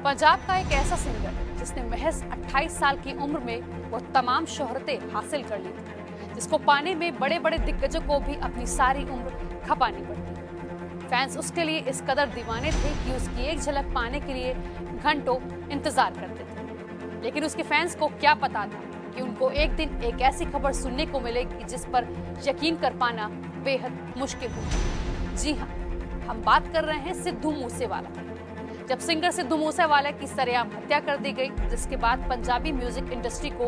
पंजाब का एक ऐसा सिंगर जिसने महज 28 साल की उम्र में वो तमाम शोहरतें हासिल कर ली थी, जिसको पाने में बड़े बड़े दिग्गजों को भी अपनी सारी उम्र खपानी पड़ती। फैंस उसके लिए इस कदर दीवाने थे कि उसकी एक झलक पाने के लिए घंटों इंतजार करते थे। लेकिन उसके फैंस को क्या पता था कि उनको एक दिन एक ऐसी खबर सुनने को मिलेगी जिस पर यकीन कर पाना बेहद मुश्किल होगा। जी हाँ, हम बात कर रहे हैं सिद्धू मूसेवाला। जब सिंगर सिद्धू मूसेवाला की सरेआम हत्या कर दी गई, जिसके बाद पंजाबी म्यूजिक इंडस्ट्री को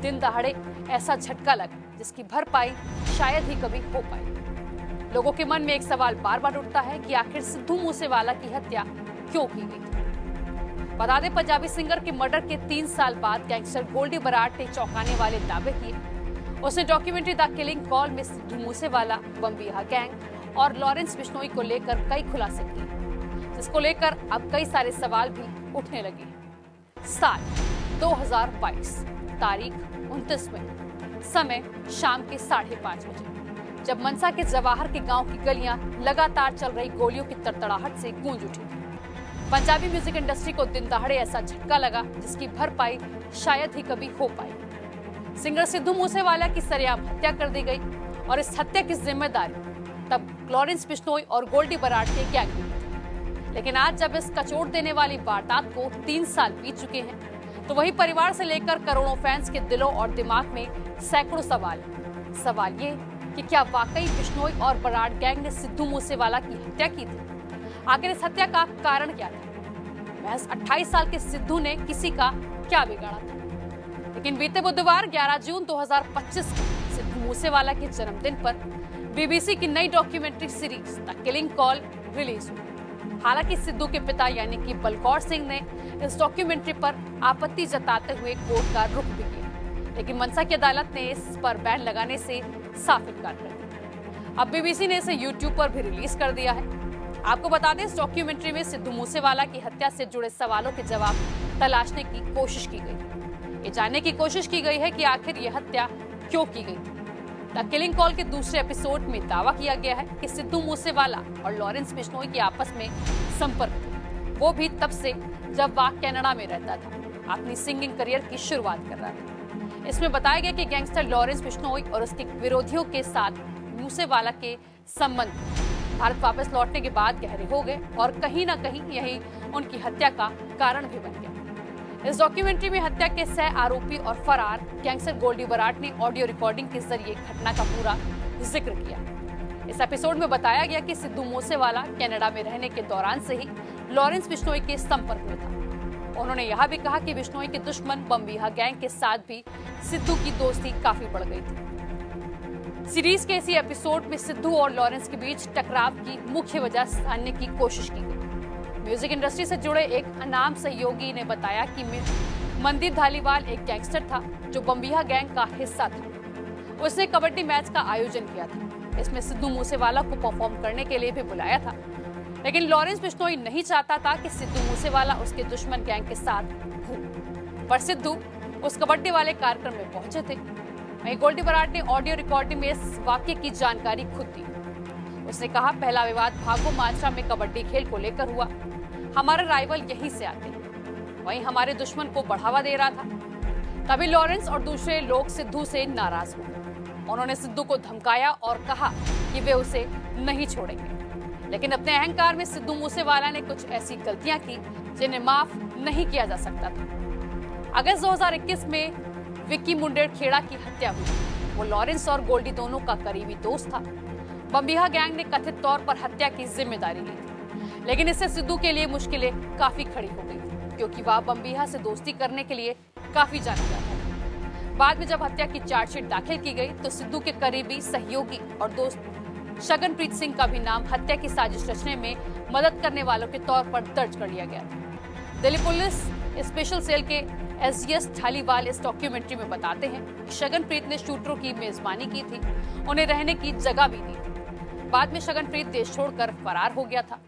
दिन दहाड़े ऐसा झटका लगा जिसकी भरपाई शायद ही कभी हो पाई। लोगों के मन में एक सवाल बार बार उठता है कि आखिर सिद्धू मूसेवाला की हत्या क्यों की गई। बता दें, पंजाबी सिंगर के मर्डर के 3 साल बाद गैंगस्टर गोल्डी बराड़ ने चौंकाने वाले दावे किए। उसने डॉक्यूमेंट्री द किलिंग कॉल में सिद्धू मूसेवाला, बम्बिहा गैंग और लॉरेंस बिश्नोई को लेकर कई खुलासे किए, जिसको लेकर अब कई सारे सवाल भी उठने लगे। साल 2022, तारीख 29 मई, समय शाम के 5:30 बजे, जब मनसा के जवाहर के गांव की गलियां लगातार चल रही गोलियों की तड़तड़ाहट से गूंज उठी। पंजाबी म्यूजिक इंडस्ट्री को दिन दहाड़े ऐसा झटका लगा जिसकी भरपाई शायद ही कभी हो पाई। सिंगर सिद्धू मूसेवाला की सरेआम हत्या कर दी गई और इस हत्या की जिम्मेदारी तब लॉरेंस बिश्नोई और गोल्डी बराड़ के गैंग की थी। लेकिन आज जब इस कचोट देने वाली वारदात को 3 साल बीत चुके हैं, तो वही परिवार से लेकर करोड़ों फैंस के दिलों और दिमाग में सैकड़ों सवाल ये कि क्या वाकई बिश्नोई और बराड़ गैंग ने सिद्धू मूसेवाला की हत्या की थी? आखिर इस हत्या का कारण क्या था? महज 28 साल के सिद्धू ने किसी का क्या बिगाड़ा था? लेकिन बीते बुधवार 11 जून 2025 को सिद्धू मूसेवाला के जन्मदिन पर बीबीसी की नई documentary series the killing call release हुई। हालांकि सिद्धू के पिता यानी कि बलकौर सिंह ने इस डॉक्यूमेंट्री पर आपत्ति जताते हुए कोर्ट का रुख भी किया, लेकिन मनसा की अदालत ने इस पर बैन लगाने से साफ इनकार कर दिया। अब बीबीसी ने इसे यूट्यूब पर भी रिलीज कर दिया है। आपको बता दें, इस डॉक्यूमेंट्री में सिद्धू मूसेवाला की हत्या से जुड़े सवालों के जवाब तलाशने की कोशिश की गई। ये जानने की कोशिश की गई है कि आखिर यह हत्या क्यों की गई। द किलिंग कॉल के दूसरे एपिसोड में दावा किया गया है कि सिद्धू मूसेवाला और लॉरेंस बिश्नोई के आपस में संपर्क था, वो भी तब से जब वह कनाडा में रहता था, अपनी सिंगिंग करियर की शुरुआत कर रहा था। इसमें बताया गया कि गैंगस्टर लॉरेंस बिश्नोई और उसके विरोधियों के साथ मूसेवाला के संबंध भारत वापस लौटने के बाद गहरे हो गए और कहीं ना कहीं यही उनकी हत्या का कारण भी बन गया। इस डॉक्यूमेंट्री में हत्या के सह आरोपी और फरार गैंगस्टर गोल्डी बराड़ ने ऑडियो रिकॉर्डिंग के जरिए घटना का पूरा जिक्र किया। इस एपिसोड में बताया गया कि सिद्धू मूसेवाला कनाडा में रहने के दौरान से ही लॉरेंस बिश्नोई के संपर्क में था। उन्होंने यह भी कहा कि बिश्नोई के दुश्मन बम्बिहा गैंग के साथ भी सिद्धू की दोस्ती काफी बढ़ गई थी। सीरीज के इसी एपिसोड में सिद्धू और लॉरेंस के बीच टकराव की मुख्य वजह जानने की कोशिश की गई। म्यूजिक इंडस्ट्री से जुड़े एक अनाम सहयोगी ने बताया कि मंदिर धालीवाल एक गैंगस्टर था जो बम्बिहा गैंग का हिस्सा था। उसने कबड्डी मैच का आयोजन किया था। इसमें सिद्धू मूसेवाला को परफॉर्म करने के लिए भी बुलाया था, लेकिन लॉरेंस बिश्नोई नहीं चाहता था कि सिद्धू मूसेवाला उसके दुश्मन गैंग के साथ हो, पर सिद्धू उस कबड्डी वाले कार्यक्रम में पहुंचे थे। वहीं गोल्डी बराड़ ने ऑडियो रिकॉर्डिंग में इस वाक्य की जानकारी खुद दी। उसने कहा, पहला विवाद भागो माजरा में कबड्डी खेल को लेकर हुआ। हमारे राइवल यहीं से आते हैं, वहीं हमारे दुश्मन को बढ़ावा दे रहा था। तभी लॉरेंस और दूसरे लोग सिद्धू से नाराज हो गए। उन्होंने सिद्धू को धमकाया और कहा कि वे उसे नहीं छोड़ेंगे। लेकिन अपने अहंकार में सिद्धू मूसेवाला ने कुछ ऐसी गलतियां की जिन्हें माफ नहीं किया जा सकता था। अगस्त 2021 में विक्की मुंडेर-खेड़ा की हत्या हुई। वो लॉरेंस और गोल्डी दोनों का करीबी दोस्त था। बम्बिहा गैंग ने कथित तौर पर हत्या की जिम्मेदारी ली थी, लेकिन इससे सिद्धू के लिए मुश्किलें काफी खड़ी हो गई थी, क्योंकि वह बम्बिहा से दोस्ती करने के लिए काफी जाना जाता था। बाद में जब हत्या की चार्जशीट दाखिल की गई, तो सिद्धू के करीबी सहयोगी और दोस्त शगनप्रीत सिंह का भी नाम हत्या की साजिश रचने में मदद करने वालों के तौर पर दर्ज कर लिया गया था। दिल्ली पुलिस स्पेशल सेल के एसडीएस धालीवाल इस डॉक्यूमेंट्री में बताते हैं कि शगनप्रीत ने शूटरों की मेजबानी की थी, उन्हें रहने की जगह भी दी थी। बाद में शगनप्रीत देश छोड़कर फरार हो गया था।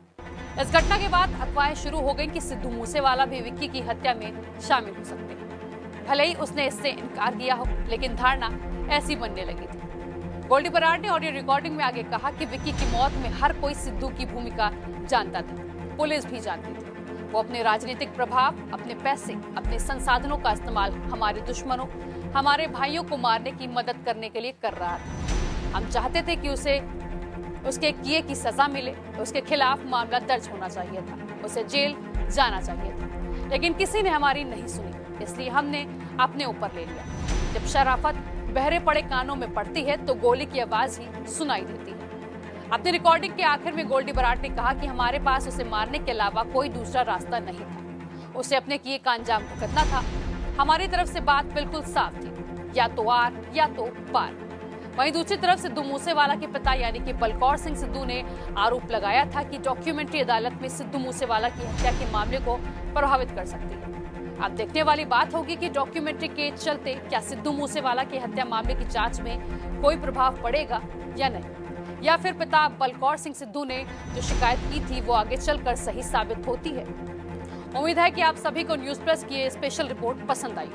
इस घटना के बाद अफवाहें शुरू हो गईं कि सिद्धू मूसेवाला भी विक्की की हत्या में शामिल हो सकते हैं। भले ही उसने इससे इनकार किया हो, लेकिन धारणा ऐसी बनने लगी थी। गोल्डी बराड़ ने ऑडियो रिकॉर्डिंग में आगे कहा कि विक्की की मौत में हर कोई सिद्धू की भूमिका जानता था, पुलिस भी जानती थी। वो अपने राजनीतिक प्रभाव, अपने पैसे, अपने संसाधनों का इस्तेमाल हमारे दुश्मनों, हमारे भाइयों को मारने की मदद करने के लिए कर रहा था। हम चाहते थे कि उसके किए की सजा मिले, उसके खिलाफ मामला दर्ज होना चाहिए था, उसे जेल जाना चाहिए था, लेकिन किसी ने हमारी नहीं सुनी, इसलिए हमने अपने ऊपर ले लिया। जब शराफत बहरे पड़े कानों में पड़ती है तो गोली की आवाज ही सुनाई देती है। अपनी रिकॉर्डिंग के आखिर में गोल्डी बराड ने कहा कि हमारे पास उसे मारने के अलावा कोई दूसरा रास्ता नहीं था, उसे अपने किए का अंजाम भुगतना था। हमारी तरफ से बात बिल्कुल साफ थी, या तो आर या तो पार। वहीं दूसरी तरफ सिद्धू मूसेवाला के पिता यानी कि बलकौर सिंह सिद्धू ने आरोप लगाया था कि डॉक्यूमेंट्री अदालत में सिद्धू मूसेवाला की हत्या के मामले को प्रभावित कर सकती है। अब देखने वाली बात होगी कि डॉक्यूमेंट्री के चलते क्या सिद्धू मूसेवाला की हत्या मामले की जांच में कोई प्रभाव पड़ेगा या नहीं, या फिर पिता बलकौर सिंह सिद्धू ने जो शिकायत की थी वो आगे चलकर सही साबित होती है। उम्मीद है कि आप सभी को न्यूज़ प्लस की ये स्पेशल रिपोर्ट पसंद आई।